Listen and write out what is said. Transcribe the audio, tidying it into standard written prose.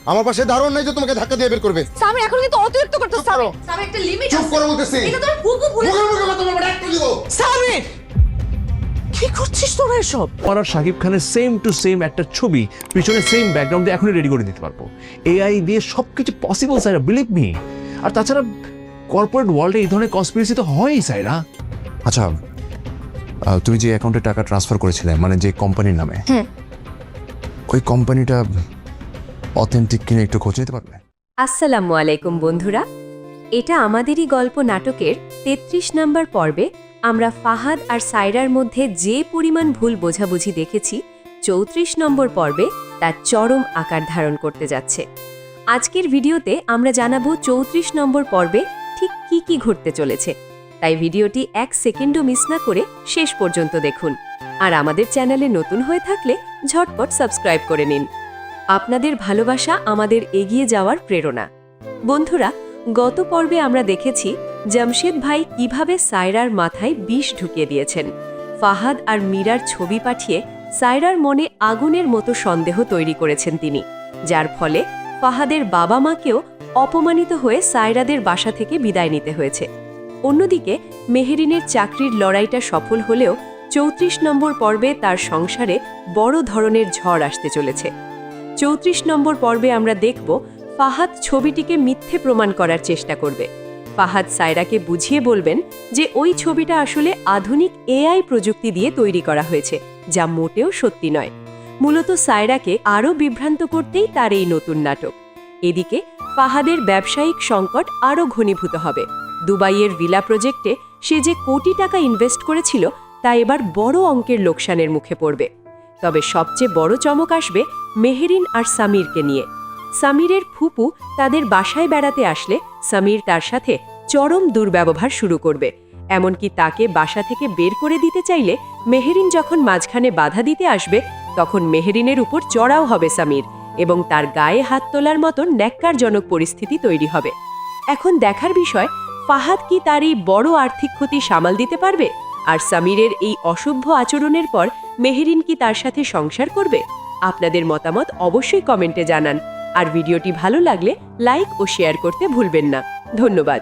আমার পাশে দারুণ নাই যে তোমাকে ধাক্কা দিয়ে বের করবে। সামির এখন কিন্তু অতিরিক্ত করতেছ। সামির একটা লিমিট আছে। চুপ করো বলতেছি। এটা তোর বুবু ভুলে মুখে মুখে কথা বলবো, ডাক দিব। সামির কি করছিস তোরা এসব? আর শাকিব খানের সেম টু সেম একটা ছবি পিছনে সেম ব্যাকগ্রাউন্ড দিয়ে এখনই রেডি করে দিতে পারবো। এআই দিয়ে সবকিছু পসিবল সাইরা, বিলিভ মি। আর তাছাড়া কর্পোরেট ওয়ার্ল্ডে এই ধরনের কনস্পিরেসি তো হয়ই সাইরা। আচ্ছা, তুমি যে অ্যাকাউন্টে টাকা ট্রান্সফার করেছিলে, মানে যে কোম্পানির নামে, ওই কোম্পানিটা অথেন্টিক কিনে একটু খোঁজ নিতে পারবে? আসসালামু আলাইকুম বন্ধুরা, এটা আমাদেরই গল্প নাটকের ৩৩ নম্বর পর্বে আমরা ফাহাদ আর সায়রার মধ্যে যে পরিমাণ ভুল বোঝাবুঝি দেখেছি, ৩৪ নম্বর পর্বে তার চরম আকার ধারণ করতে যাচ্ছে। আজকের ভিডিওতে আমরা জানাবো ৩৪ নম্বর পর্বে ঠিক কি কি ঘটতে চলেছে, তাই ভিডিওটি ১ সেকেন্ডও মিস না করে শেষ পর্যন্ত দেখুন। আর আমাদের চ্যানেলে নতুন হয়ে থাকলে ঝটপট সাবস্ক্রাইব করে নিন। আপনাদের ভালোবাসা আমাদের এগিয়ে যাওয়ার প্রেরণা। বন্ধুরা, গত পর্বে আমরা দেখেছি জামশেদ ভাই কিভাবে সায়রার মাথায় বিষ ঢুকিয়ে দিয়েছেন। ফাহাদ আর মীরার ছবি পাঠিয়ে সায়রার মনে আগুনের মতো সন্দেহ তৈরি করেছেন তিনি, যার ফলে ফাহাদের বাবা মাকেও অপমানিত হয়ে সায়রাদের বাসা থেকে বিদায় নিতে হয়েছে। অন্যদিকে মেহেরিনের চাকরির লড়াইটা সফল হলেও ৩৪ নম্বর পর্বে তার সংসারে বড় ধরনের ঝড় আসতে চলেছে। ৩৪ নম্বর পর্বে আমরা দেখব ফাহাদ ছবিটিকে মিথ্যে প্রমাণ করার চেষ্টা করবে। ফাহাদ সায়রাকে বুঝিয়ে বলবেন যে ওই ছবিটা আসলে আধুনিক এআই প্রযুক্তি দিয়ে তৈরি করা হয়েছে, যা মোটেও সত্যি নয়। মূলত সায়রাকে আরও বিভ্রান্ত করতেই তার এই নতুন নাটক। এদিকে ফাহাদের ব্যবসায়িক সংকট আরও ঘনীভূত হবে। দুবাইয়ের ভিলা প্রজেক্টে সে যে কোটি টাকা ইনভেস্ট করেছিল, তা এবার বড় অঙ্কের লোকসানের মুখে পড়বে। তবে সবচেয়ে বড় চমক আসবে মেহেরিন আর সামিরকে নিয়ে। সামিরের ফুপু তাদের বাসায় বেড়াতে আসলে সামির তার সাথে চরম দুর্ব্যবহার শুরু করবে। এমনকি তাকে বাসা থেকে বের করে দিতে চাইলে মেহেরিন যখন মাঝখানে বাধা দিতে আসবে, তখন মেহেরিনের উপর চড়াও হবে সামির এবং তার গায়ে হাত তোলার মতো ন্যাক্কারজনক পরিস্থিতি তৈরি হবে। এখন দেখার বিষয়, ফাহাদ কি তার এই বড় আর্থিক ক্ষতি সামাল দিতে পারবে? আর সামিরের এই অসভ্য আচরণের পর মেহেরিন কি তার সাথে সংসার করবে? আপনাদের মতামত অবশ্যই কমেন্টে জানান। আর ভিডিওটি ভালো লাগলে লাইক ও শেয়ার করতে ভুলবেন না। ধন্যবাদ।